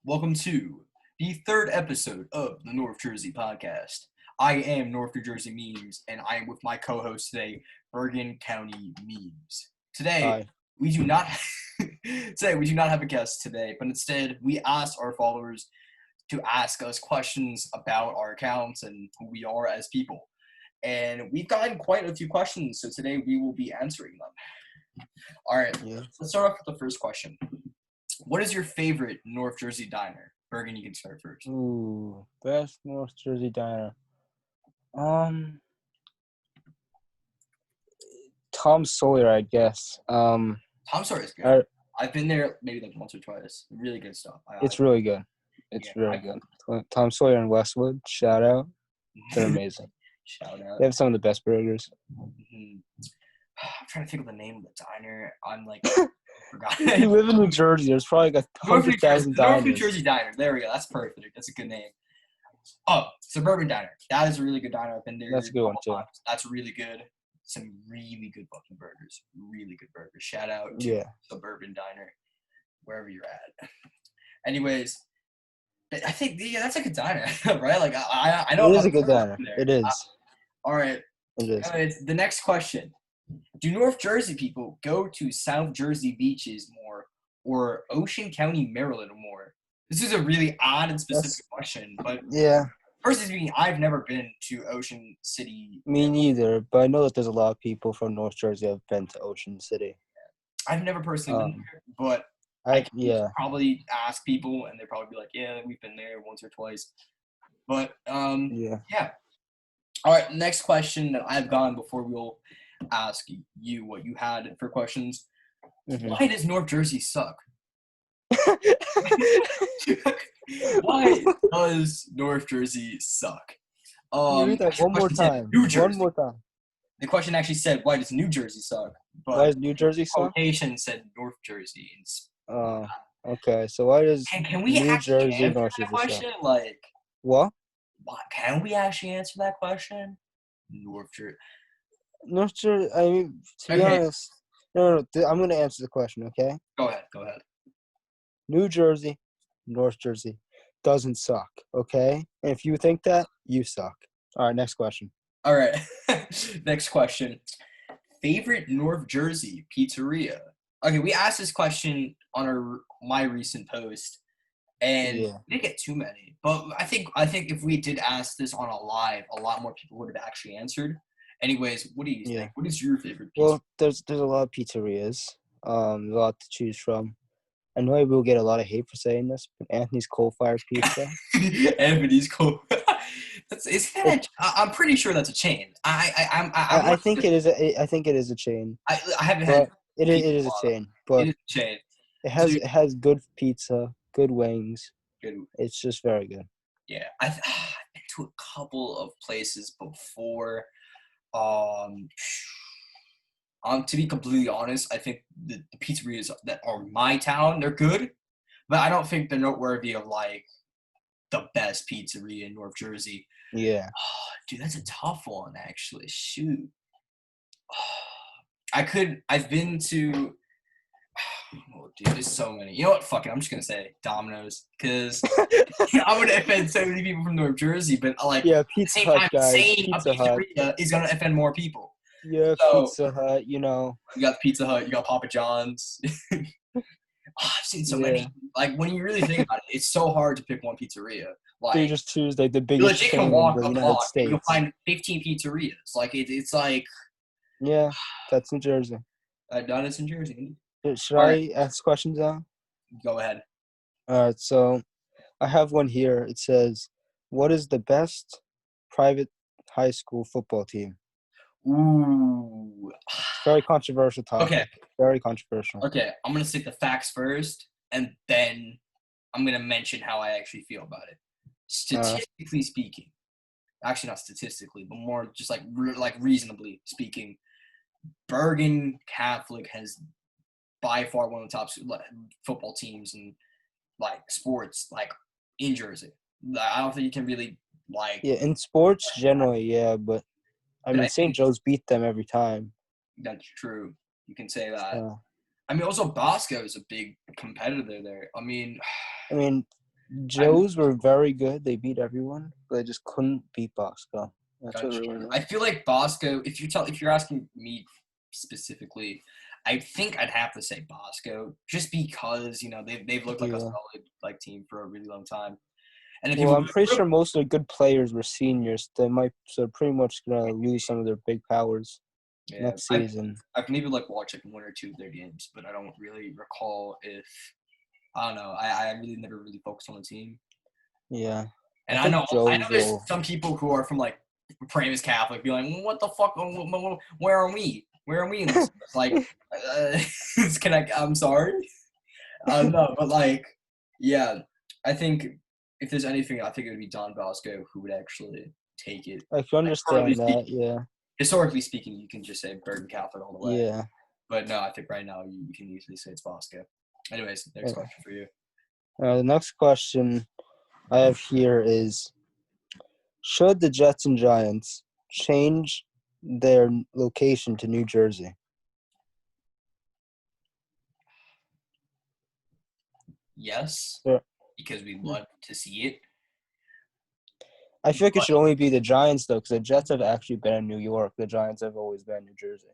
Welcome to the third episode of the North Jersey podcast. I am North New Jersey Memes, and I am with my co-host today, Bergen County Memes. Today, Hi. we do not have a guest today, but instead we asked our followers to ask us questions about our accounts and who we are as people. And we've gotten quite a few questions, so today we will be answering them. All right, Yeah. let's start off with the first question. What is your favorite North Jersey diner? Bergen, you can start first. Ooh, best North Jersey diner. Tom Sawyer, I guess. Tom Sawyer's good. I, I've been there maybe like once or twice. Really good stuff. it's really good. It's really good. Tom Sawyer and Westwood, shout out. They're amazing. Shout out. They have some of the best burgers. Mm-hmm. I'm trying to think of the name of the diner. I'm like, forgot. If you live in New Jersey, there's probably like 100,000 diners. North New Jersey Diner. There we go. That's perfect. That's a good name. Oh, Suburban Diner. That is a really good diner. I've been there. That's a good one, too. That's really good. Some really good fucking burgers. Really good burgers. Shout out to Suburban Diner, wherever you're at. Anyways, I think that's like a diner, right? Like I know it is a good diner. It is. All right. It is. Anyways, the next question: do North Jersey people go to South Jersey beaches more, or Ocean County, Maryland more? This is a really odd and specific question, but yeah. Personally speaking, I've never been to Ocean City. Me neither, but I know that there's a lot of people from North Jersey that have been to Ocean City. I've never personally been there, but I can probably ask people, and they'll probably be like, "Yeah, we've been there once or twice." But yeah. All right, next question that I've gotten before we'll ask you what you had for questions. Mm-hmm. Why does North Jersey suck? Why does North Jersey suck? Read that one more time. One more time. The question actually said, "Why does New Jersey suck?" But why does New Jersey suck? Quotation said North Jersey. Oh, okay. So why does can we New actually Jersey answer North that Jersey question? suck? Like what? Can we actually answer that question? North Jersey. North Jersey. I mean, to be honest, no. I'm gonna answer the question. Okay. Go ahead. New Jersey, North Jersey doesn't suck. Okay. And if you think that, you suck. All right. Next question. All right. Next question. Favorite North Jersey pizzeria? Okay, we asked this question on my recent post, and we didn't get too many. But I think if we did ask this on a live, a lot more people would have actually answered. Anyways, what do you think? What is your favorite pizzeria? Well, there's a lot of pizzerias. There's a lot to choose from. I know I will get a lot of hate for saying this, but Anthony's Coal-Fired Pizza. Anthony's Coal. I'm pretty sure that's a chain. I think it is. I think it is a chain. I haven't had. It is a chain, but it is a chain. It has good pizza, good wings. Good. It's just very good. Yeah, I've been to a couple of places before. To be completely honest, I think the pizzerias that are in my town, they're good, but I don't think they're noteworthy of like the best pizzeria in North Jersey. Yeah. Oh, dude, that's a tough one, actually. Shoot. I've been to. Oh, dude, there's so many. You know what? Fuck it. I'm just gonna say Domino's because I'm gonna offend so many people from North Jersey, but Pizza Hut guys. Pizza Hut is gonna offend more people. Yeah, so, Pizza Hut. You know, you got Pizza Hut. You got Papa John's. I've seen so many. Like when you really think about it, it's so hard to pick one pizzeria. Like you just choose like the biggest chain in the United States. You'll find 15 pizzerias. Like it's like. Yeah, that's New Jersey. That is in Jersey. Should I ask questions now? Go ahead. All right, so I have one here. It says, "What is the best private high school football team?" Ooh. Very controversial topic. Okay. Very controversial. Okay, I'm going to say the facts first, and then I'm going to mention how I actually feel about it. Statistically speaking, actually not statistically, but more just like reasonably speaking, Bergen Catholic has by far one of the top football teams in like sports like in Jersey. I don't think you can really like. Yeah, in sports generally, yeah, but I mean St. Joe's beat them every time. That's true. You can say that. I mean, also Bosco is a big competitor there. I mean, Joes were very good. They beat everyone, but they just couldn't beat Bosco. That's what really I matters. feel like Bosco. If you're asking me specifically, I think I'd have to say Bosco, just because they've looked like a Yeah. solid like team for a really long time. And if Well, people I'm pretty sure most of the good players were seniors. So they're pretty much gonna lose some of their big powers yeah, next season. I've maybe like watched like one or two of their games, but I don't really recall if I don't know. I really never really focused on the team. Yeah. And I think I know Joes there's will. some people who are from like Pramis Catholic, be like, what the fuck? Where are we? Where are we in this? Like, I'm sorry. No, but like, yeah, I think if there's anything, I think it would be Don Bosco who would actually take it. I can understand that. Yeah. Historically speaking, you can just say Bergen Catholic all the way. Yeah. But no, I think right now you can easily say it's Bosco. Anyways, next question for you. The next question I have here is: should the Jets and Giants change their location to New Jersey? Yes, Yeah. because we'd love to see it. I feel like it should only be the Giants, though, because the Jets have actually been in New York. The Giants have always been in New Jersey.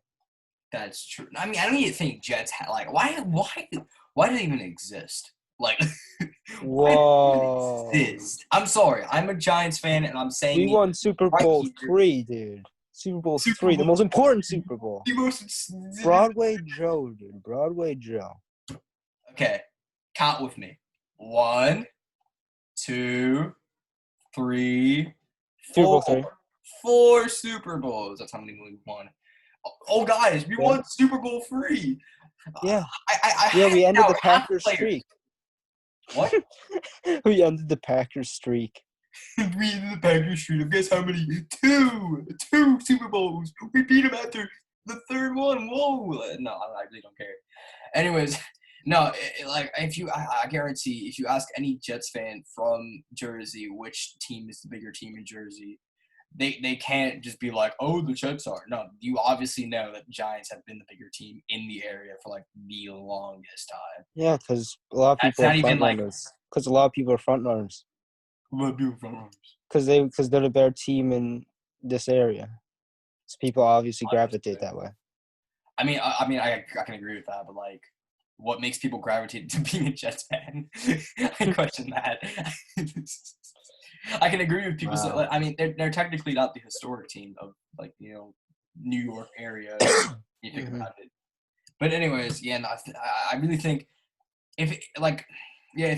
That's true. I mean, I don't even think Jets like why do they even exist? Like, why do they Whoa. even exist? I'm sorry. I'm a Giants fan, and I'm saying We it won Super right Bowl here. 3, dude. Super Bowl Super 3, the Bowl, most important Super Bowl. the most. Broadway Joe, dude. Broadway Joe. Okay, count with me. 1, 2, 3, Super Bowl 4. 3. 4 Super Bowls. That's how many we won. Oh, guys, we won Super Bowl 3. Yeah. I Yeah, we ended out the half Packers players. streak. What? We ended the Packers streak. We in the Packers streak. Guess how many? 2 Super Bowls. We beat them after the third one. Whoa! No, I really don't care. Anyways, no, like I guarantee if you ask any Jets fan from Jersey which team is the bigger team in Jersey, they can't just be like, oh, the Jets are. No, you obviously know that the Giants have been the bigger team in the area for like the longest time. Yeah, because a lot of That's people are not even front like runners. Because a lot of people are front runners. Because they're the better team in this area. So people obviously gravitate that way. I mean, I can agree with that, but like, what makes people gravitate to being a Jets fan? I question that. I can agree with people. Wow. I mean, they're technically not the historic team of like New York area. You think about it. But anyways, yeah, no, I really think if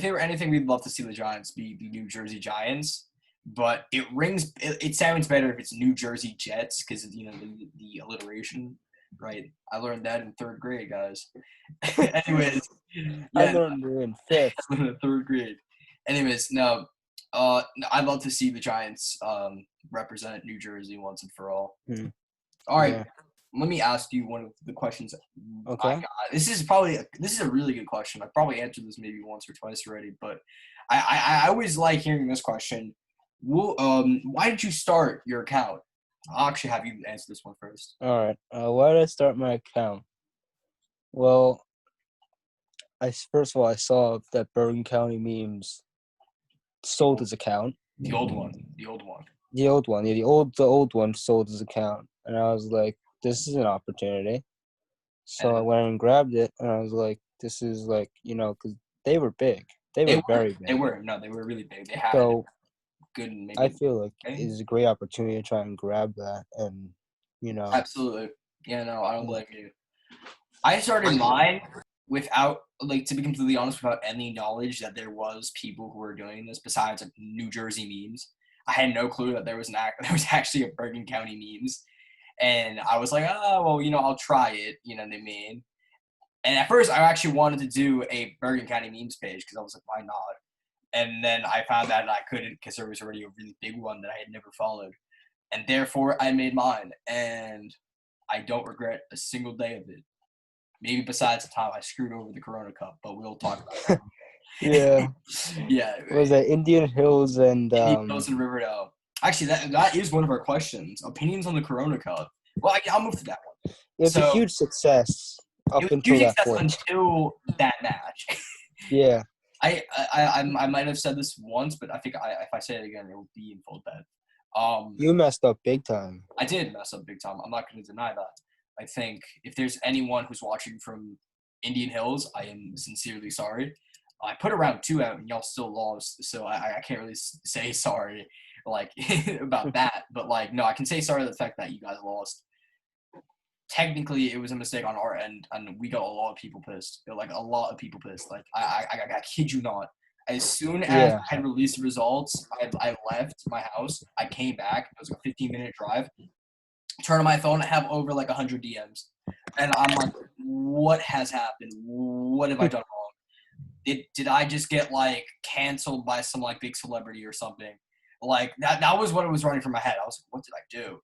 they were anything, we'd love to see the Giants be the New Jersey Giants. But it sounds better if it's New Jersey Jets because the alliteration. Right, I learned that in 3rd grade, guys. Anyways, I yeah, learned it in 5th. in 3rd grade. Anyways, no, I'd love to see the Giants represent New Jersey once and for all. All right, Yeah. let me ask you one of the questions Okay. I got. This is a really good question. I've probably answered this maybe once or twice already, but I always like hearing this question. Why did you start your account? I'll actually have you answer this one first. All right. Why did I start my account? Well, first of all, I saw that Bergen County Memes sold his account. The old one. The old one. The old one. Yeah, the old one sold his account. And I was like, this is an opportunity. So I went and grabbed it, and I was like, this is like, because they were big. They were very big. They were really big. They had good. Maybe I feel like it's a great opportunity to try and grab that, and Absolutely. Yeah, no, I don't blame you. I started mine without, like, to be completely honest, without any knowledge that there was people who were doing this besides like New Jersey memes. I had no clue that there was actually a Bergen County memes, and I was like, oh well, I'll try it. You know what I mean? And at first, I actually wanted to do a Bergen County memes page because I was like, why not? And then I found out I couldn't because there was already a really big one that I had never followed. And therefore, I made mine. And I don't regret a single day of it. Maybe besides the time I screwed over the Corona Cup, but we'll talk about that. Yeah. Yeah. Was that Indian Hills and Indian Hills and Riverdale. Actually, that is one of our questions. Opinions on the Corona Cup. Well, I'll move to that one. It was a huge success up it was until huge that success point. until that match. Yeah. I might have said this once, but I think if I say it again, it will be in full depth. You messed up big time. I did mess up big time. I'm not going to deny that. I think if there's anyone who's watching from Indian Hills, I am sincerely sorry. I put a round 2 out and y'all still lost, so I can't really say sorry like about that. But like, no, I can say sorry to the fact that you guys lost. Technically, it was a mistake on our end, and we got a lot of people pissed. Like a lot of people pissed. Like I kid you not. As soon as I had released the results, I left my house. I came back. It was like a 15-minute drive. Turn on my phone. I have over like 100 DMs, and I'm like, what has happened? What have I done wrong? Did I just get like canceled by some like big celebrity or something? Like that was what it was running through my head. I was like, what did I do?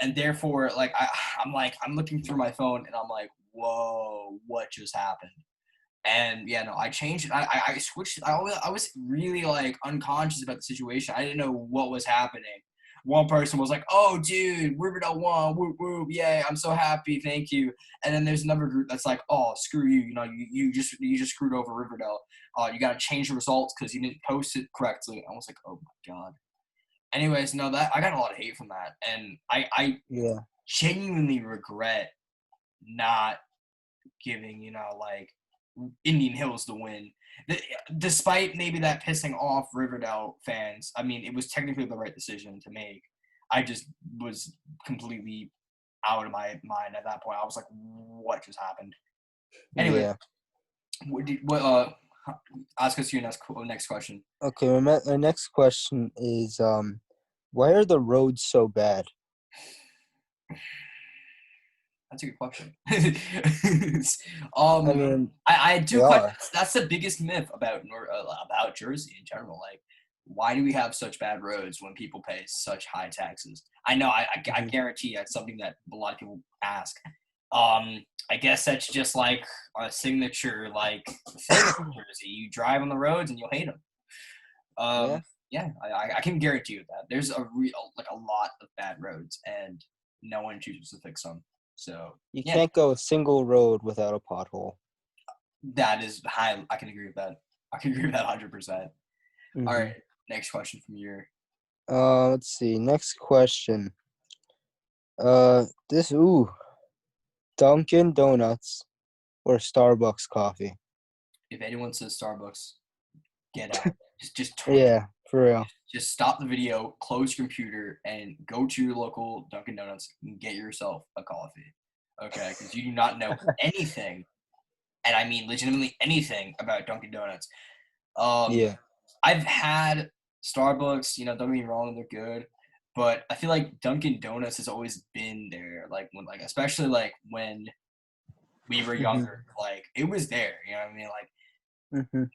And therefore, like I'm looking through my phone and I'm like, whoa, what just happened? And yeah, no, I changed it. I switched. I was really like unconscious about the situation. I didn't know what was happening. One person was like, "Oh, dude, Riverdale won, whoop whoop, yay! I'm so happy, thank you." And then there's another group that's like, "Oh, screw you, you know, you just screwed over Riverdale. You got to change the results because you didn't post it correctly." I was like, "Oh my god." Anyways, no, that I got a lot of hate from that, and I genuinely regret not giving, like Indian Hills the win. Despite maybe that pissing off Riverdale fans, I mean, it was technically the right decision to make. I just was completely out of my mind at that point. I was like, what just happened? Anyway, ask us your next question. Okay, my next question is, why are the roads so bad? That's a good question. I mean, I do. That's the biggest myth about Jersey in general. Like, why do we have such bad roads when people pay such high taxes? I know. I guarantee that's something that a lot of people ask. I guess that's just like a signature like thing in Jersey. You drive on the roads and you'll hate them. Yeah, I can guarantee you that there's a lot of bad roads and no one chooses to fix them. So you can't go a single road without a pothole. That is high. I can agree with that. I can agree with that 100%. All right, next question from your. Let's see. Next question. Dunkin' Donuts or Starbucks coffee? If anyone says Starbucks, get out. just yeah, for real. Just stop the video, close your computer, and go to your local Dunkin' Donuts and get yourself a coffee. Okay, because you do not know anything, and I mean legitimately anything about Dunkin' Donuts. I've had Starbucks, don't get me wrong, they're good, but I feel like Dunkin' Donuts has always been there. Especially when we were younger, it was there. You know what I mean?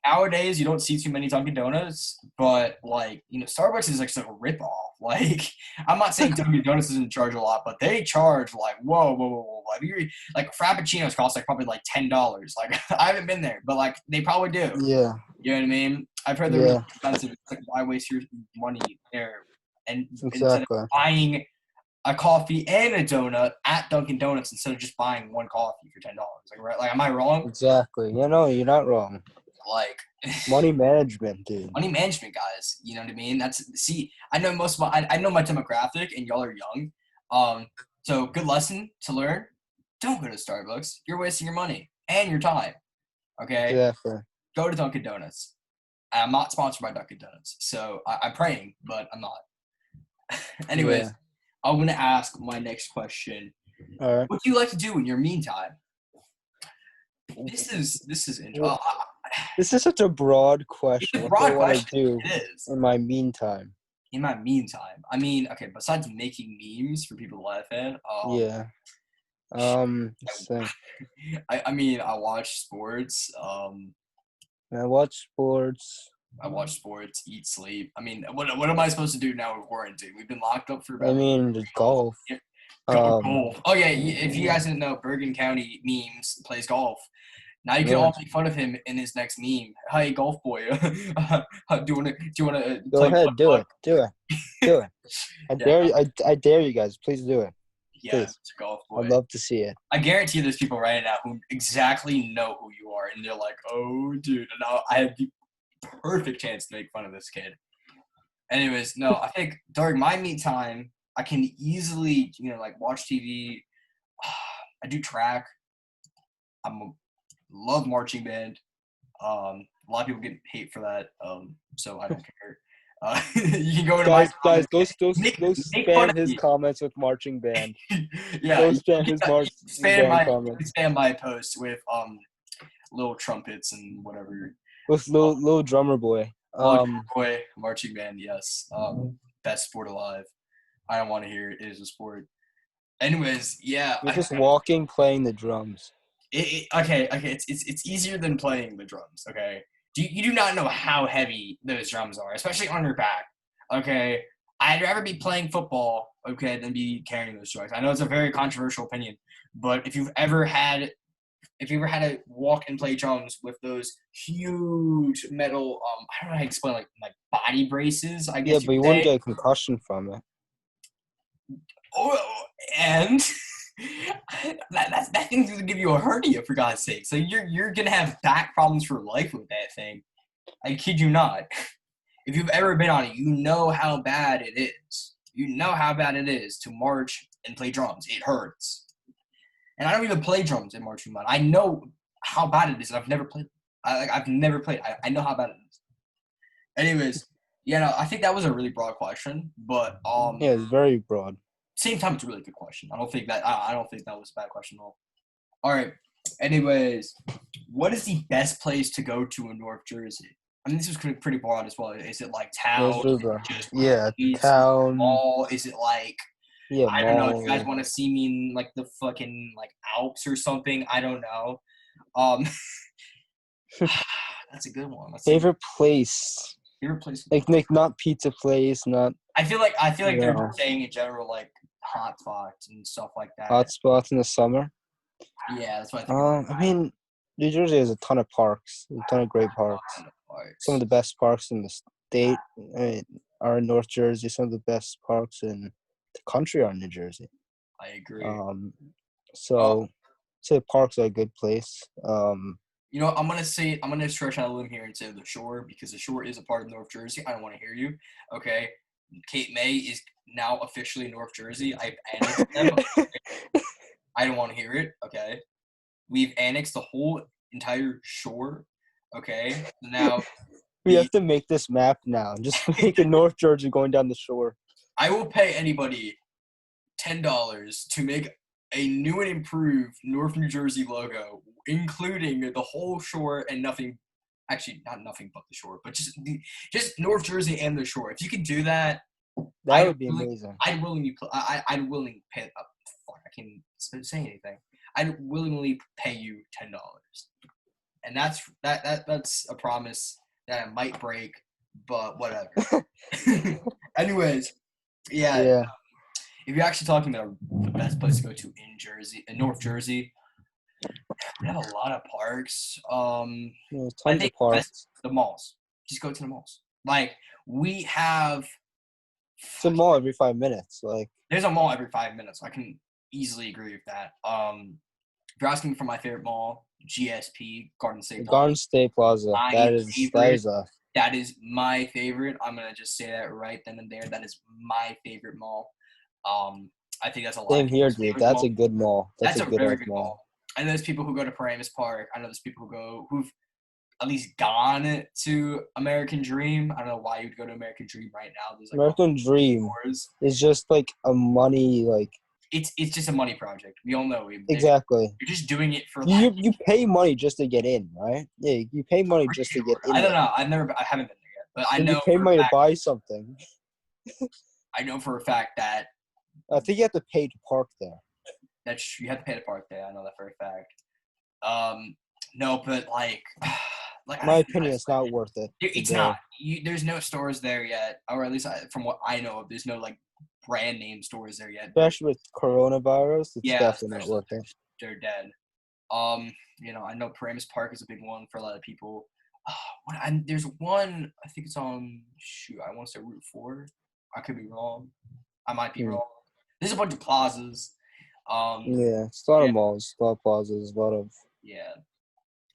Nowadays, you don't see too many Dunkin' Donuts, but Starbucks is such a ripoff. I'm not saying Dunkin' Donuts doesn't charge a lot, but they charge whoa. Frappuccinos cost probably $10. I haven't been there, but they probably do. Yeah. You know what I mean? I've heard they're really expensive. It's why waste your money there? And instead of buying a coffee and a donut at Dunkin' Donuts instead of just buying one coffee for $10. Am I wrong? Exactly. You're not wrong. Money management, dude. Money management, guys. You know what I mean? I know I know my demographic, and y'all are young. So good lesson to learn. Don't go to Starbucks. You're wasting your money and your time. Okay? Exactly. Go to Dunkin' Donuts. I'm not sponsored by Dunkin' Donuts, so I'm praying, but I'm not. Anyways, I'm going to ask my next question. All right. What do you like to do in your meantime? This is interesting. This is such a broad question. It's a broad question. What do I do in my meantime? In my meantime, I mean, okay. Besides making memes for people to laugh at, I mean, I watch sports. I watch sports. Eat, sleep. I mean, what am I supposed to do now with quarantine? We've been locked up for about. Golf. Golf. Oh yeah, if you guys didn't know, Bergen County memes plays golf. Now you can all make fun of him in his next meme. Hey, golf boy, do you wanna? Go ahead, do it. I dare you guys. Please do it. Yeah, please. It's a golf boy. I'd love to see it. I guarantee there's people right now who exactly know who you are, and they're like, "Oh, dude." And I have perfect chance to make fun of this kid. Anyways, no, I think during my me time, I can easily, like watch TV. I do track. Love marching band. A lot of people get hate for that, so I don't care. You can go into my guys, comments. go Make fun spam of his me. comments with marching band. Yeah, Go spam his marching band comments. spam my posts with little trumpets and whatever. With little drummer boy. Boy, marching band, yes. Best sport alive. I don't want to hear it. It is a sport. Anyways, yeah. You're just walking, playing the drums. Okay. It's easier than playing the drums. Okay. You do not know how heavy those drums are, especially on your back. Okay. I'd rather be playing football, okay, than be carrying those drums. I know it's a very controversial opinion, but if you've ever had to walk and play drums with those huge metal, I don't know how to explain, like body braces, I guess. Yeah, but you wouldn't get a concussion from it. Oh, and that thing's gonna give you a hernia, for God's sake. So you're gonna have back problems for life with that thing. I kid you not. If you've ever been on it, you know how bad it is. You know how bad it is to march and play drums. It hurts. And I don't even play drums in marching band. I know how bad it is, and I've never played. I've never played. I know how bad it is. Anyways, I think that was a really broad question, but yeah, it's very broad. Same time, it's a really good question. I don't think that was a bad question at all. All right. Anyways, what is the best place to go to in North Jersey? I mean, this is pretty broad as well. Is it like town? Town. Mall? Is it like I don't know. If you guys want to mall. see me in like the fucking like Alps or something, I don't know. That's a good one. Favorite place. Favorite place. Like not pizza place, not. I feel like they're just saying in general like hot spots and stuff like that. Hot spots in the summer. Yeah, that's what I think. I mean, New Jersey has a ton of parks, a ton of great parks. Some of the best parks in the state are in North Jersey. Some of the best parks in the country are in New Jersey. I agree. So, say parks are a good place. I'm gonna stretch out a limb here and say the Shore, because the Shore is a part of North Jersey. I don't want to hear you. Okay, Cape May is now officially North Jersey. I've annexed them. I don't want to hear it. Okay, we've annexed the whole entire Shore. Okay, now we have to make this map now. Just make it North Jersey going down the shore. I will pay anybody $10 to make a new and improved North New Jersey logo, including the whole shore and nothing. Actually, not nothing but the shore, but just North Jersey and the shore. If you could do that, that would be amazing. I'd willingly pay. Fuck, I can't say anything. I'd willingly pay you $10, and that's a promise that I might break, but whatever. Anyways, yeah. If you're actually talking about the best place to go to in North Jersey, we have a lot of parks. Tons of parks. The malls. Just go to the malls. Like we have. It's a mall every 5 minutes. Like there's a mall every 5 minutes. I can easily agree with that. If you're asking for my favorite mall, GSP, Garden State Plaza. Garden State Plaza. That is my favorite. I'm gonna just say that right then and there. That is my favorite mall. I think that's a lot. Same here, dude. That's a good mall. That's a very good mall. I know there's people who go to Paramus Park. I know there's people who've at least gone to American Dream. I don't know why you'd go to American Dream right now. There's American Dream is just like a money It's just a money project. We all know. Exactly. You're just doing it for you pay money just to get in, right? Yeah, you pay money just to get in. I don't know. I haven't been there yet, but I know you pay money to buy something. I know for a fact that I think you have to pay to park there. You have to pay to park there. I know that for a fact. No, but like my opinion, it's not worth it. It's not. There's no stores there yet, or at least from what I know of, there's no like brand name stores there yet. Especially with coronavirus, it's definitely not worth it. They're dead. I know Paramus Park is a big one for a lot of people. There's one, I think it's on, I want to say Route 4. I could be wrong. I might be wrong. There's a bunch of plazas. It's a lot of malls, a lot of plazas, a lot of. Yeah.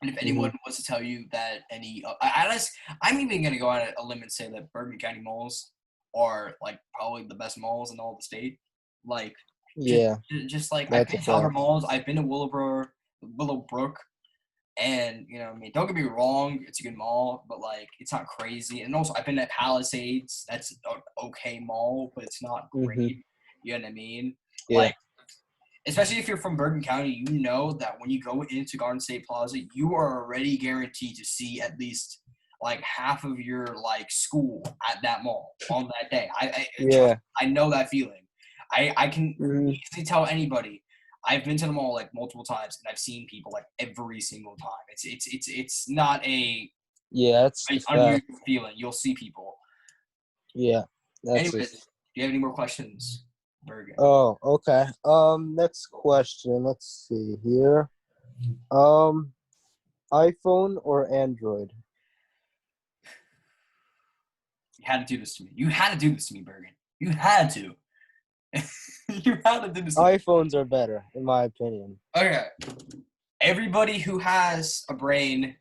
And if anyone was to tell you that I'm even gonna go out on a limb and say that Bergen County malls are like probably the best malls in all the state. Like, Yeah, just like I've that's a been to other fact. malls. I've been to Willowbrook, and I mean, don't get me wrong, it's a good mall, but like it's not crazy. And also, I've been at Palisades. That's an okay mall, but it's not Mhm. great. You know what I mean? Yeah. Like, especially if you're from Bergen County, you know that when you go into Garden State Plaza, you are already guaranteed to see at least like half of your like school at that mall on that day. Yeah. I know that feeling. I can Mhm. easily tell anybody. I've been to the mall like multiple times and I've seen people like every single time. It's not Yeah, that's an the fact. unusual feeling. You'll see people. Yeah, that's Anyways, do just. you have any more questions, Bergen? Oh, okay. Next question. Let's see here. Um, iPhone or Android? You had to do this to me. You had to do this to me, Bergen. You had to. You had to do this to me. iPhones are better, in my opinion. Okay. Everybody who has a brain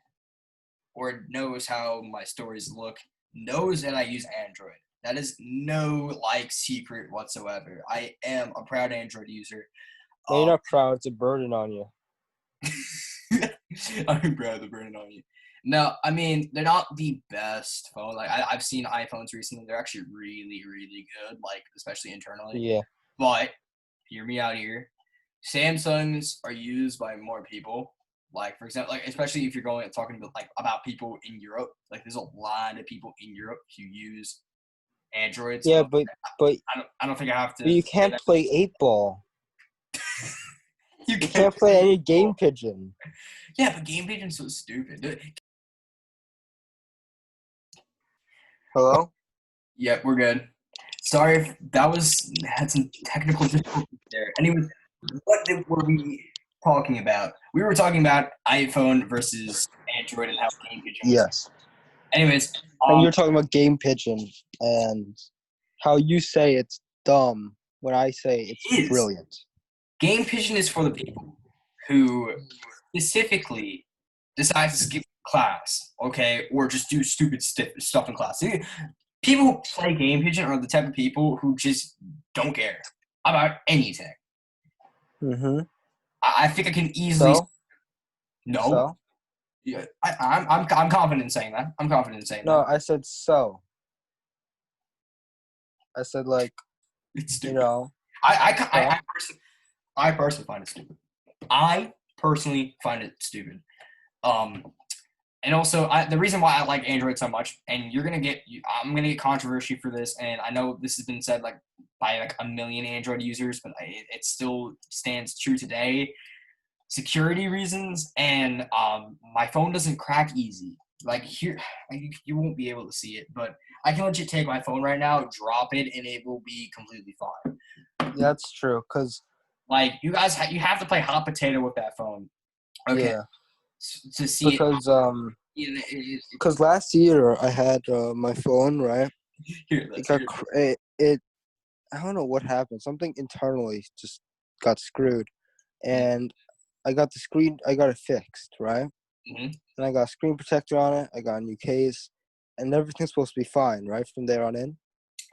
or knows how my stories look knows that I use Android. That is no like secret whatsoever. I am a proud Android user. No, you're not proud. It's a burden on you. I'm proud of the burden on you. No, I mean they're not the best phone. Like I've seen iPhones recently; they're actually really, really good. Like especially internally. Yeah. But hear me out here. Samsungs are used by more people. Like for example, like especially if you're going and talking about people in Europe. Like there's a lot of people in Europe who use Android. Yeah, So but I don't think I have to you say can't that. play 8 ball. You You can't can't play play. any game pigeon. Yeah, but Game Pigeon's so stupid. Hello? Yeah, we're good. Sorry if that had some technical difficulties there. Anyways, were we talking about? We were talking about iPhone versus Android and how Game Pigeon was. Yes. Anyways, And you're talking about game pigeon and how you say it's dumb when I say it's it is. brilliant. Game Pigeon is for the people who specifically decide to skip class, okay, or just do stupid stuff in class. People who play Game Pigeon are the type of people who just don't care about anything. Mm-hmm. I think I can easily So? no. So? Yeah, I'm confident in saying that. I'm confident in saying No, that. I said so. I said like, It's you stupid. know. So? I personally find it stupid. I personally find it stupid. Um, and also the reason why I like Android so much, and I'm gonna get controversy for this, and I know this has been said like by like a million Android users, but it still stands true today. Security reasons, and my phone doesn't crack easy. Like here, you won't be able to see it, but I can legit take my phone right now, drop it, and it will be completely fine. Yeah, that's true. Cause Like you guys, you have to play hot potato with that phone, okay, yeah, to see it. because It because last year I had my phone right. here, It let's got hear. it. I don't know what happened. Something internally just got screwed, and I got the screen. I got it fixed right, Mm-hmm. and I got a screen protector on it. I got a new case, and everything's supposed to be fine right from there on in.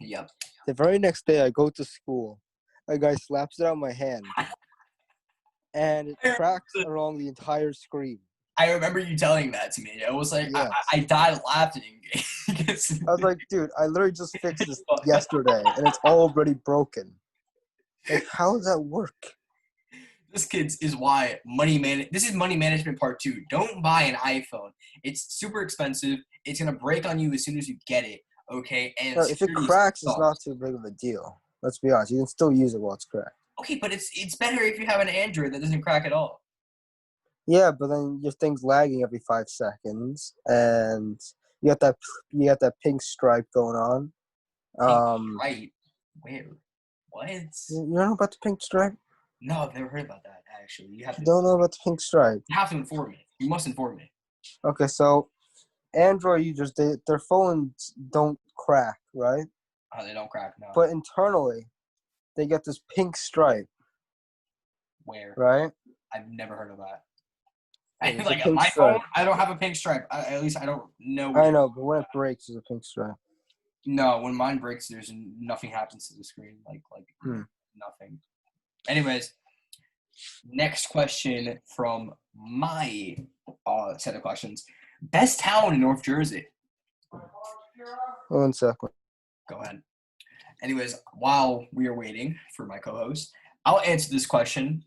Yep. The very next day, I go to school. A guy slaps it on my hand, and it cracks along the entire screen. I remember you telling that to me. I was like, Yes. I died laughing. I was like, dude, I literally just fixed this yesterday, and it's already broken. Like, how does that work? This kids is why this is money management part 2. Don't buy an iPhone. It's super expensive. It's gonna break on you as soon as you get it. Okay, and No, if it security cracks, it's not sucks. too big of a deal. Let's be honest. You can still use it while it's cracked. Okay, but it's better if you have an Android that doesn't crack at all. Yeah, but then your thing's lagging every 5 seconds, and you got that pink stripe going on. Pink stripe. Where? What? You know about the pink stripe? No, I've never heard about that. Actually, You don't know about the pink stripe? you have to inform me. You must inform me. Okay, so Android users, their phones don't crack, right? Oh, they don't crack. No. But internally, they get this pink stripe, Where? right? I've never heard of that. It's a Like pink my phone, stripe. I don't have a pink stripe. At least I don't know. I know, but when it breaks, it's a pink stripe. No, when mine breaks, there's nothing happens to the screen. Like nothing. Anyways, next question from my set of questions. Best town in North Jersey. 1 second. Go ahead. Anyways, while we are waiting for my co-host, I'll answer this question.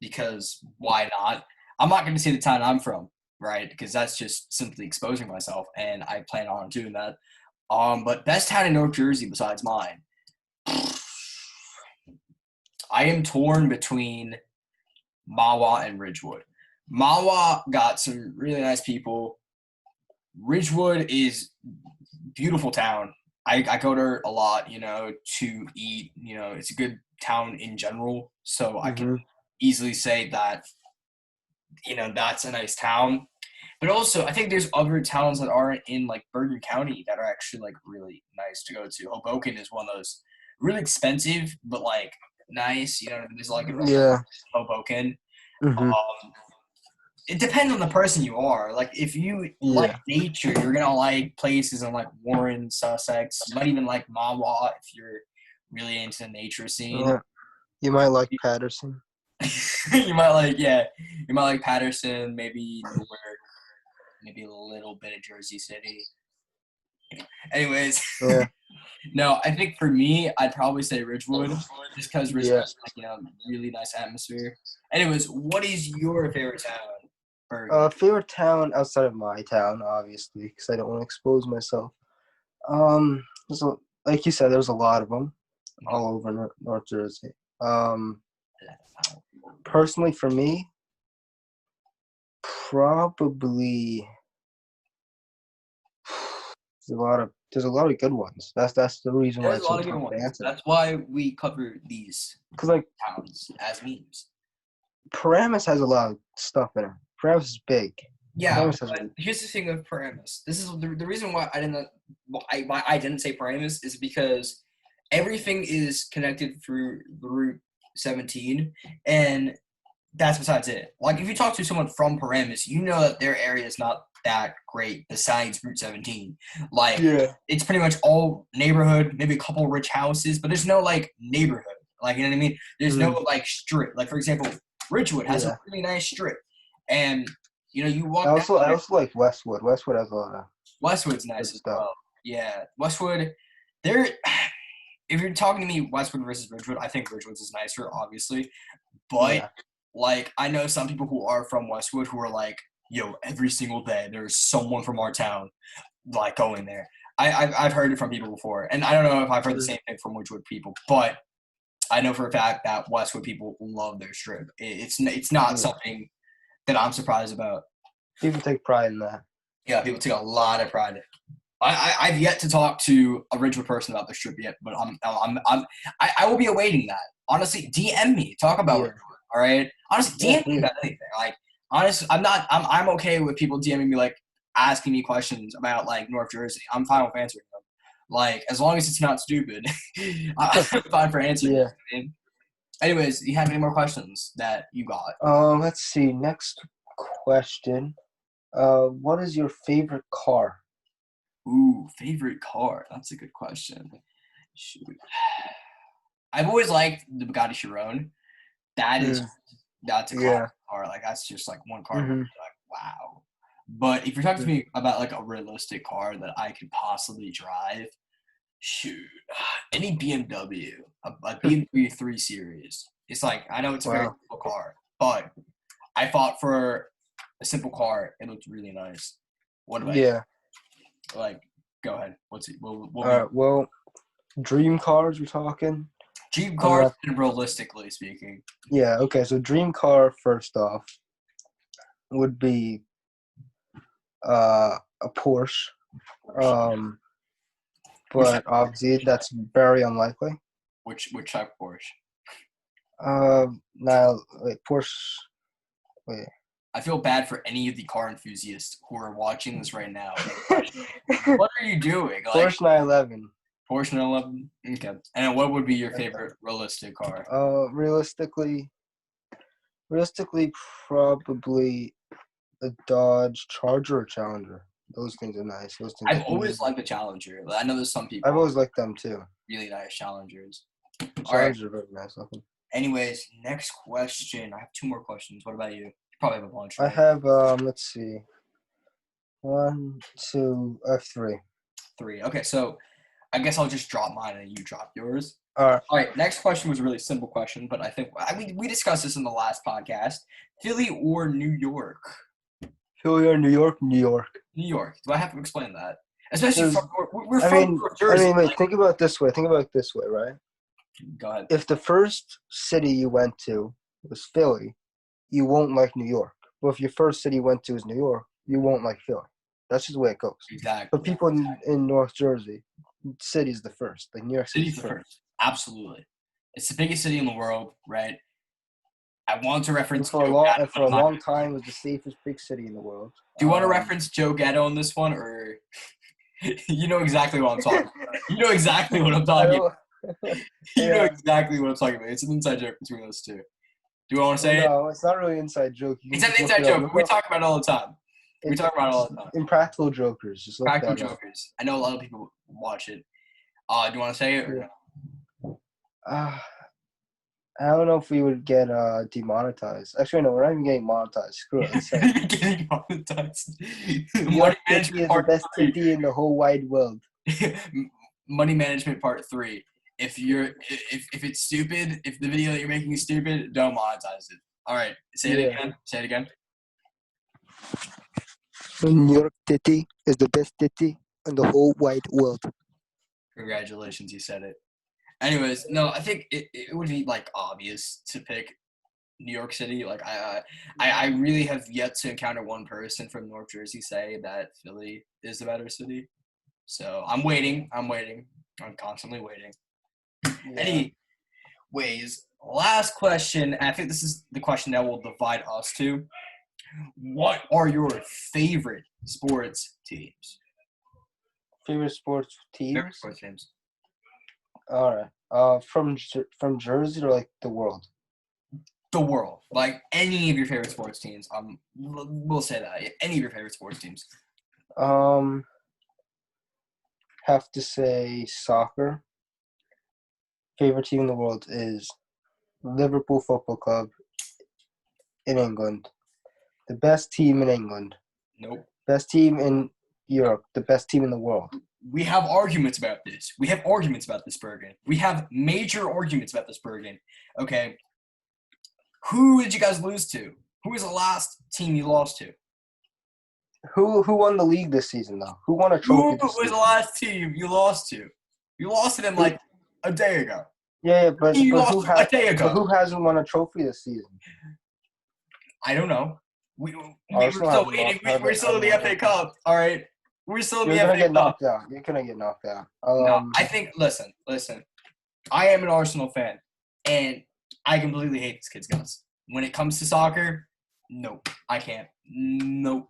Because why not? I'm not going to say the town I'm from, right? Because that's just simply exposing myself, and I plan on doing that. But best town in North Jersey besides mine. I am torn between Mahwah and Ridgewood. Mahwah got some really nice people. Ridgewood is beautiful town. I go there a lot, to eat. It's a good town in general. So I can easily say that, that's a nice town. But also, I think there's other towns that aren't in, like, Bergen County that are actually, like, really nice to go to. Hoboken is one of those really expensive, but, like, nice. There's, like, Hoboken. Mm-hmm. It depends on the person you are. Like, if you like nature, you're going to like places in, like, Warren, Sussex. You might even like Mahwah if you're really into the nature scene. Yeah. You might like Patterson. You might like Patterson, maybe Newark, maybe a little bit of Jersey City. Anyways, no, I think for me, I'd probably say Ridgewood, just because Ridgewood has, really nice atmosphere. Anyways, what is your favorite town? Bergen? Favorite town outside of my town, obviously, because I don't want to expose myself. Like you said, there's a lot of them all over North Jersey. Personally, for me, probably there's a lot of good ones. That's the reason why There's it's a lot so of good tough to ones. answer. That's why we cover these towns as memes. Paramus has a lot of stuff in it. Paramus is big. Yeah, but here's the thing with Paramus. This is the reason why I didn't say Paramus is because everything is connected through the Route 17, and that's besides it. Like, if you talk to someone from Paramus, you know that their area is not that great besides Route 17. Like, it's pretty much all neighborhood, maybe a couple rich houses, but there's no, like, neighborhood. Like, you know what I mean? There's no, like, strip. Like, for example, Ridgewood has a really nice strip. And, you walk I also like Westwood. Westwood has a lot of Westwood's nice as well. Yeah. Westwood, if you're talking to me Westwood versus Ridgewood, I think Ridgewood's is nicer, obviously. But, like, I know some people who are from Westwood who are like, yo, every single day there's someone from our town, like, going there. I've heard it from people before. And I don't know if I've heard the same thing from Ridgewood people, but I know for a fact that Westwood people love their strip. It's not something that I'm surprised about. People take pride in that. Yeah, people take a lot of pride in it. I've yet to talk to a Ridgewood person about their strip yet, but I will be awaiting that. Honestly, DM me, talk about it. All right. Honestly, DM me about anything. Like, honestly, I'm okay with people DMing me, like, asking me questions about, like, North Jersey. I'm fine with answering them. Like, as long as it's not stupid, I'm fine for answering. Yeah. Anyways, do you have any more questions that you got? Let's see. Next question. What is your favorite car? Ooh, favorite car. That's a good question. Shoot. I've always liked the Bugatti Chiron. That's a car. Like, that's just, like, one car. Like, wow. But if you're talking to me about, like, a realistic car that I could possibly drive, shoot, any BMW, a BMW 3 Series. It's like, I know it's a very simple car, but I fought for a simple car. It looked really nice. What about you? Like, go ahead. What's it? Well, dream cars we're talking. Dream cars, realistically speaking. Yeah. Okay. So dream car first off would be a Porsche. But obviously that's very unlikely. Which type of Porsche? Now, wait, Porsche. Wait. I feel bad for any of the car enthusiasts who are watching this right now. What are you doing? Like, Porsche 911. Porsche 911? Okay. And what would be your favorite realistic car? Realistically, probably a Dodge Charger or Challenger. Those things are nice. Those things I've are always easy. liked the Challenger. I know there's some people I've always liked them too. really nice Challengers. All right. Challengers are very nice looking. Anyways, next question. I have 2 more questions. What about you? You probably have a bunch, I right? have let's see. 1, 2, I have 3. 3. Okay, so I guess I'll just drop mine and you drop yours. All All right, next question was a really simple question, but I think we discussed this in the last podcast. Philly or New York? Philly or New York? New York. New York. Do I have to explain that? Especially Because from we're from North Jersey. wait. Think about it this way. Right? Go ahead. If the first city you went to was Philly, you won't like New York. But if your first city you went to is New York, you won't like Philly. That's just the way it goes. Exactly. But people in North Jersey, city's the first. Like New York City's the first. Absolutely. It's the biggest city in the world, right? I want to reference For a long time, it was the safest big city in the world. Do you want to reference Joe Gatto on this one, or you know exactly what I'm talking about? You know exactly what I'm talking about. You know exactly what I'm talking about. It's an inside joke between those two. Do you want to say it? No, it's not really an inside joke. It's an inside joke. We talk about it all the time. We talk about it all the time. Impractical Jokers. Just look Practical that up. Jokers. I know a lot of people watch it. Do you want to say it? Or no? I don't know if we would get demonetized. Actually, no, we're not even getting monetized. Screw it. Let's say Getting monetized. Money Management is the best city in the whole wide world. Money Management Part 3. If it's stupid, if the video that you're making is stupid, don't monetize it. All right, say it again. Say it again. New York City is the best city in the whole wide world. Congratulations, you said it. Anyways, no, I think it would be like obvious to pick New York City. Like I really have yet to encounter one person from North Jersey say that Philly is the better city. So I'm waiting. I'm constantly waiting. Yeah. Anyways, last question. I think this is the question that will divide us two. What are your favorite sports teams? Favorite sports teams? Favorite sports teams. All right. From Jersey or like the world? The world. Like any of your favorite sports teams. We'll say that. Any of your favorite sports teams. Have to say soccer. Favorite team in the world is Liverpool Football Club in England. The best team in England. Nope. Best team in Europe. The best team in the world. We have arguments about this. Bergen. We have major arguments about this, Bergen. Okay. Who did you guys lose to? Who was the last team you lost to? Who won the league this season, though? Who won a trophy Who was the last team you lost to? You lost to them like a day ago. Yeah, but a day ago. But who hasn't won a trophy this season? I don't know. We're still waiting. We're still in the FA Cup. All right. We're still in the FA Cup. You're gonna get knocked out. No, I think. Listen. I am an Arsenal fan, and I completely hate this kid's guts. When it comes to soccer, nope, I can't. Nope.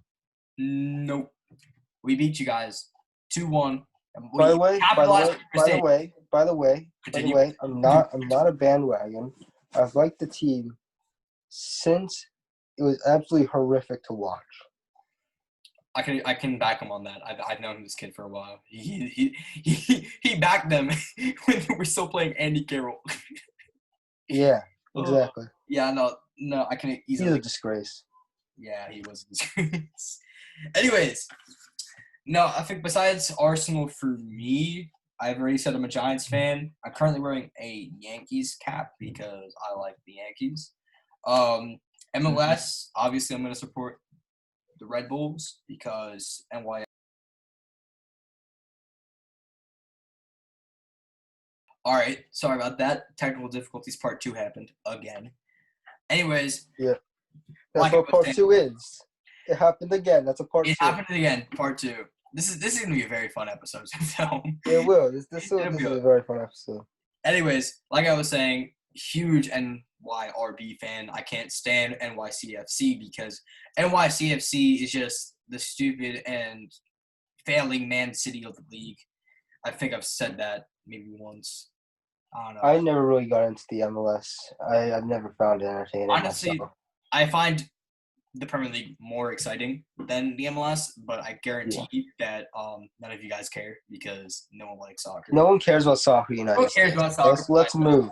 We beat you guys 2-1. By the way, I'm not a bandwagon. I've liked the team since it was absolutely horrific to watch. I can back him on that. I've known this kid for a while. He backed them when they were still playing Andy Carroll. Yeah, exactly. Yeah, no, I can easily. He's a disgrace. Yeah, he was a disgrace. Anyways, no, I think besides Arsenal for me, I've already said I'm a Giants fan. I'm currently wearing a Yankees cap because I like the Yankees. MLS, obviously I'm going to support the Red Bulls because NY. All right, sorry about that. Technical difficulties part 2 happened again. Anyways. Yeah. That's what part 2 is. It happened again. That's a part 2. It happened again, part 2. This is going to be a very fun episode. It will. This is a very fun episode. Anyways, like I was saying, huge NYRB fan. I can't stand NYCFC because NYCFC is just the stupid and failing Man City of the league. I think I've said that maybe once. I don't know. I never really got into the MLS. I've never found it entertaining. Honestly, myself. I find the Premier League more exciting than the MLS, but I guarantee that none of you guys care because no one likes soccer. No one cares about soccer in the United States. No one cares about soccer. Let's move.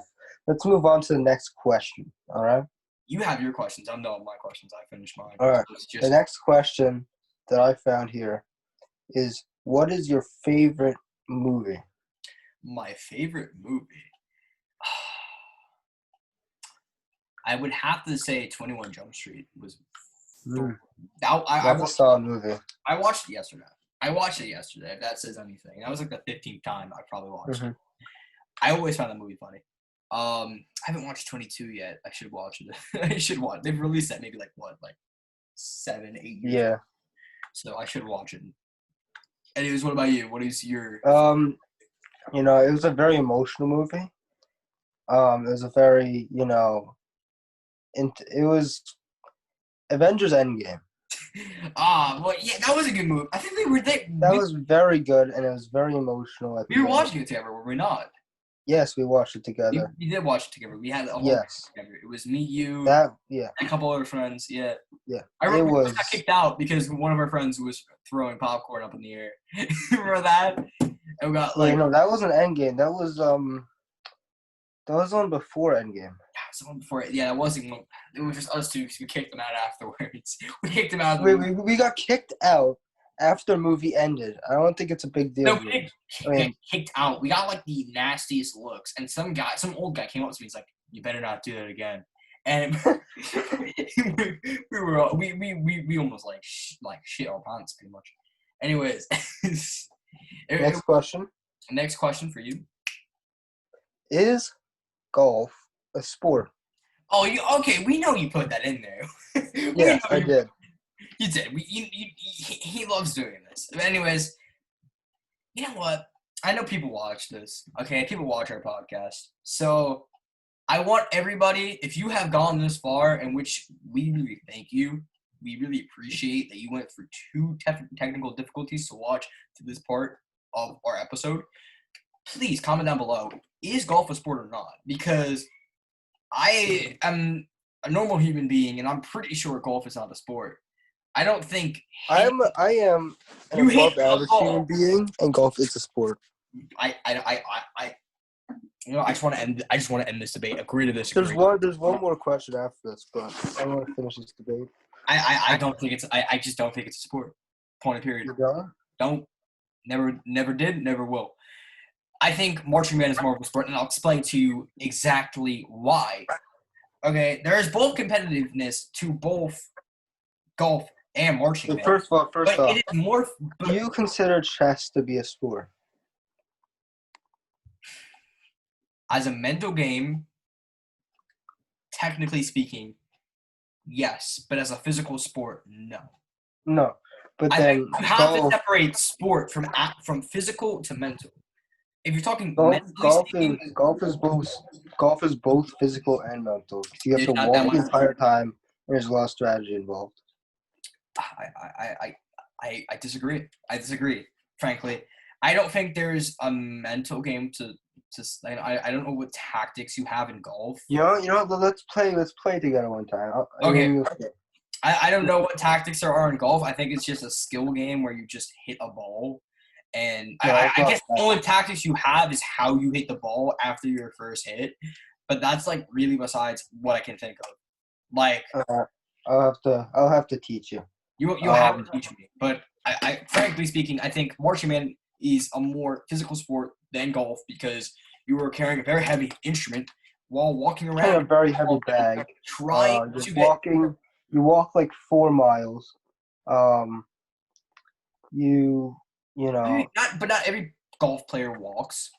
Let's move on to the next question. All right. You have your questions. I'm done with my questions. I finished mine. All right. The next question that I found here is, what is your favorite movie? My favorite movie? I would have to say 21 Jump Street was That's a solid movie. I watched it yesterday. If that says anything. That was like the 15th time I probably watched it. I always found that movie funny. I haven't watched 22 yet. I should watch it. I should watch. They've released that maybe like 7, 8 years. Yeah. Ago. So I should watch it. Anyways, what about you? What is your? It was a very emotional movie. It was a very, it was Avengers Endgame. Well, yeah, that was a good movie. I think That was very good, and it was very emotional. We were watching it together, were we not? Yes, we watched it together. We did watch it together. We had a whole together. It was me, you, and a couple other friends. Yeah. Yeah. I remember we got kicked out because one of our friends was throwing popcorn up in the air. Remember that? And we got that wasn't Endgame. That was one before Endgame. Yeah, someone before it. Yeah, that wasn't. It was just us two because we kicked them out afterwards. We kicked them out. We got kicked out after the movie ended. I don't think it's a big deal. No, we didn't kicked out. We got the nastiest looks, and some old guy came up to me. He's like, "You better not do that again." And we almost shit our pants pretty much. Anyways, next question. Next question for you. Is golf a sport? Oh, okay? We know you put that in there. Yes, I did. You did. He loves doing this. But anyways, you know what? I know people watch this. Okay, people watch our podcast. So I want everybody, if you have gone this far, in which we really thank you, we really appreciate that you went through 2 technical difficulties to watch to this part of our episode. Please comment down below. Is golf a sport or not? Because I am a normal human being, and I'm pretty sure golf is not a sport. I don't think I am an above average human being, and golf is a sport. I just want to end this debate. Agree to disagree. There's one more question after this, but I want to finish this debate. I don't think it's. I just don't think it's a sport. Point of period. You don't. Never did. Never will. I think marching band is more of a sport, and I'll explain to you exactly why. Okay, there is both competitiveness to both golf and marching band. First off, it is more. Do you consider chess to be a sport? As a mental game, technically speaking, yes, but as a physical sport, no. No, but then you have to separate sport from physical to mental. If you're talking golf is both physical and mental. You have to walk the entire time, and there's a lot of strategy involved. I disagree. Frankly, I don't think there's a mental game to. I don't know what tactics you have in golf. You know. Let's play together one time. Okay. I don't know what tactics there are in golf. I think it's just a skill game where you just hit a ball. And I guess the only tactics you have is how you hit the ball after your first hit. But that's really besides what I can think of. I'll have to teach you. You'll have to teach me. But I frankly speaking, I think marching band is a more physical sport than golf because you are carrying a very heavy instrument while walking around. A very heavy bag. You walk 4 miles. But not every golf player walks.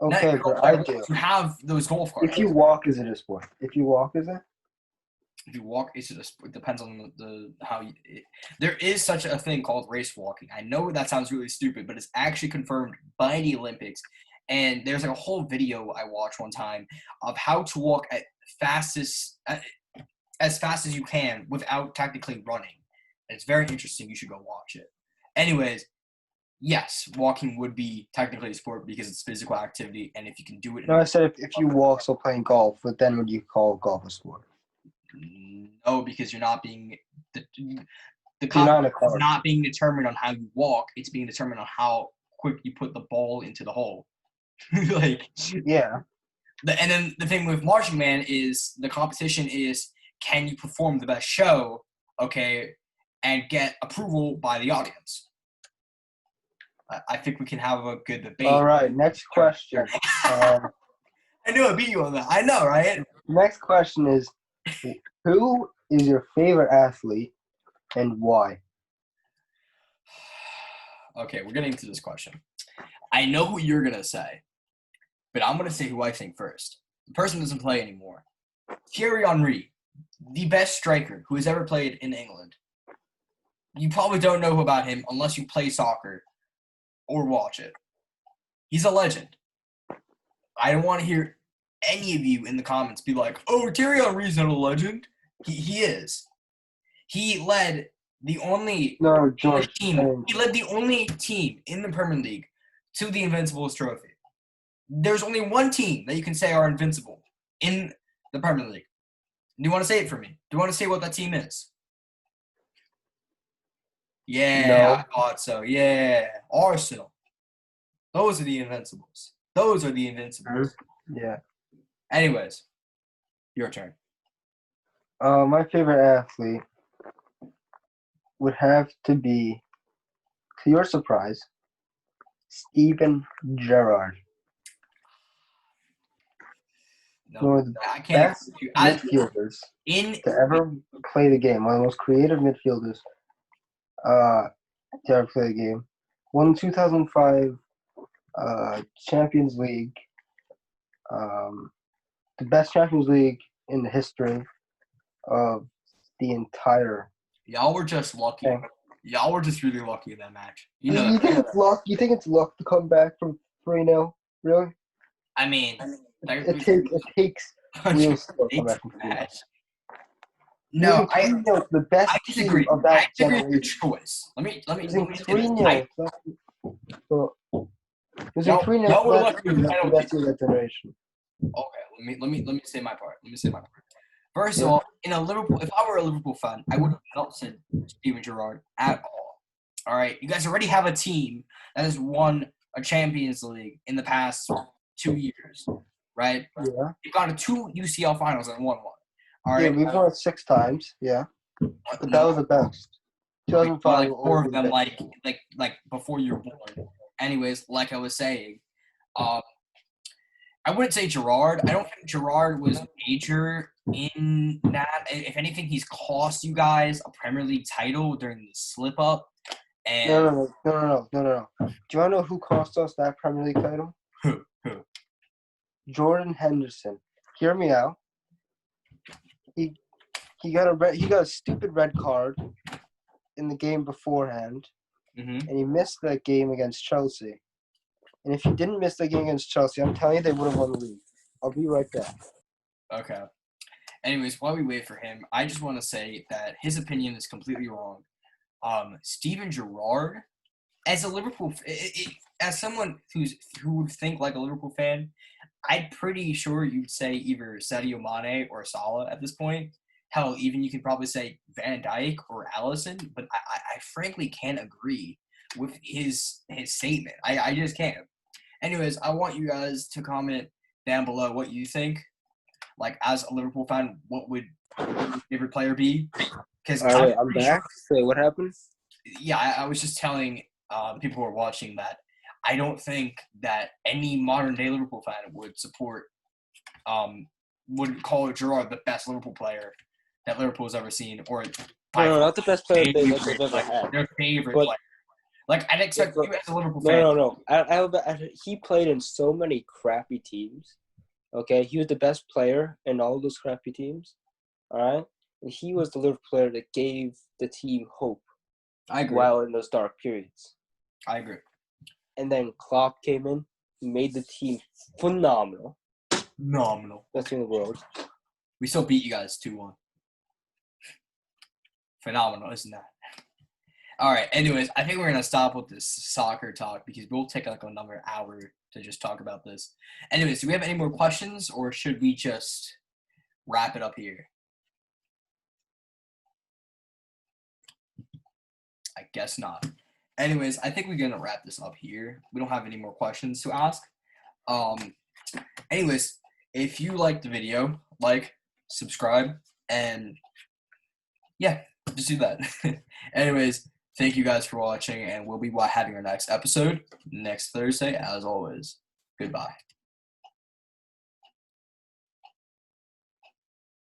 Okay, but I do. You have those golf carts. If you walk, is it a sport? If you walk, is it? If you walk, it depends on how you. There is such a thing called race walking. I know that sounds really stupid, but it's actually confirmed by the Olympics. And there's a whole video I watched one time of how to walk as fast as you can without technically running. And it's very interesting. You should go watch it. Anyways, yes, walking would be technically a sport because it's physical activity, and if you can do it. No, I said if you walk, so playing golf, but then would you call golf a sport? No, because you're not being the You're competition is not being determined on how you walk. It's being determined on how quick you put the ball into the hole. Like, yeah. And then the thing with Marching Man is the competition is, can you perform the best show, okay, and get approval by the audience? I think we can have a good debate. All right, next question. I knew I beat you on that. I know, right? Next question is, who is your favorite athlete and why? Okay, we're getting into this question. I know who you're going to say, but I'm going to say who I think first. The person doesn't play anymore. Thierry Henry, the best striker who has ever played in England. You probably don't know about him unless you play soccer or watch it. He's a legend. I don't want to hear any of you in the comments be like, oh, Thierry Henry's not a legend. He is. He led the only team. He led the only team in the Premier League to the Invincibles trophy. There's only one team that you can say are invincible in the Premier League. Do you want to say it for me? Do you want to say what that team is? Yeah, no. I thought so. Yeah, Arsenal. Those are the Invincibles. Those are the Invincibles. Yeah. Anyways, your turn. My favorite athlete would have to be, to your surprise, Steven Gerrard. No, One of the I can't. best midfielders to ever play the game. One of the most creative midfielders to ever play the game. Won 2005 Champions League. The best Champions League in the history of the entire. Y'all were just lucky. Thing. Y'all were just really lucky in that match. You think it's luck? You think it's luck to come back from 3-0? Really? I mean, it takes real skill to come back from 3-0. No, the best I disagree. Team of that I disagree generation. with your choice. Let me 3-0. Y'all were lucky with the penalty. Best team of that generation. Okay, let me say my part. First of all, if I were a Liverpool fan, I would have not said Steven Gerrard at all. All right, you guys already have a team that has won a Champions League in the past 2 years, right? Yeah. You've gone to 2 UCL finals and won one. All right. Yeah, we've won it 6 times. Yeah, but that was the best. 2005. Like 4 of them, like before you were born. Anyways, like I was saying, I wouldn't say Gerrard. I don't think Gerrard was major in that. If anything, he's cost you guys a Premier League title during the slip up. And No. Do you want to know who cost us that Premier League title? Who? Jordan Henderson. Hear me out. He got a stupid red card in the game beforehand, and he missed that game against Chelsea. And if he didn't miss the game against Chelsea, I'm telling you they would have won the league. I'll be right back. Okay. Anyways, while we wait for him, I just want to say that his opinion is completely wrong. Steven Gerrard, as a Liverpool, as someone who would think like a Liverpool fan, I'm pretty sure you'd say either Sadio Mane or Salah at this point. Hell, even you could probably say Van Dijk or Alisson, but I frankly can't agree with his statement. I just can't. Anyways, I want you guys to comment down below what you think. Like, as a Liverpool fan, what would your favorite player be? Because I'm back. Say, what happened? Yeah, I was just telling people who are watching that I don't think that any modern-day Liverpool fan would support would call Gerrard the best Liverpool player that Liverpool's ever seen, or not the best player they've ever had. Their favorite player. Like, I'd expect you as a Liverpool fan. No. He played in so many crappy teams. Okay, he was the best player in all those crappy teams. All right, and he was the Liverpool player that gave the team hope. I agree. While in those dark periods. I agree. And then Klopp came in, made the team phenomenal. Best team in the world. We still beat you guys 2-1. Phenomenal, isn't that? All right. Anyways, I think we're gonna stop with this soccer talk because we'll take like another hour to just talk about this. Anyways, do we have any more questions, or should we just wrap it up here? I guess not. Anyways, I think we're gonna wrap this up here. We don't have any more questions to ask. Anyways, if you liked the video, like, subscribe, and yeah, just do that. Anyways, thank you guys for watching, and we'll be having our next episode next Thursday, as always. Goodbye.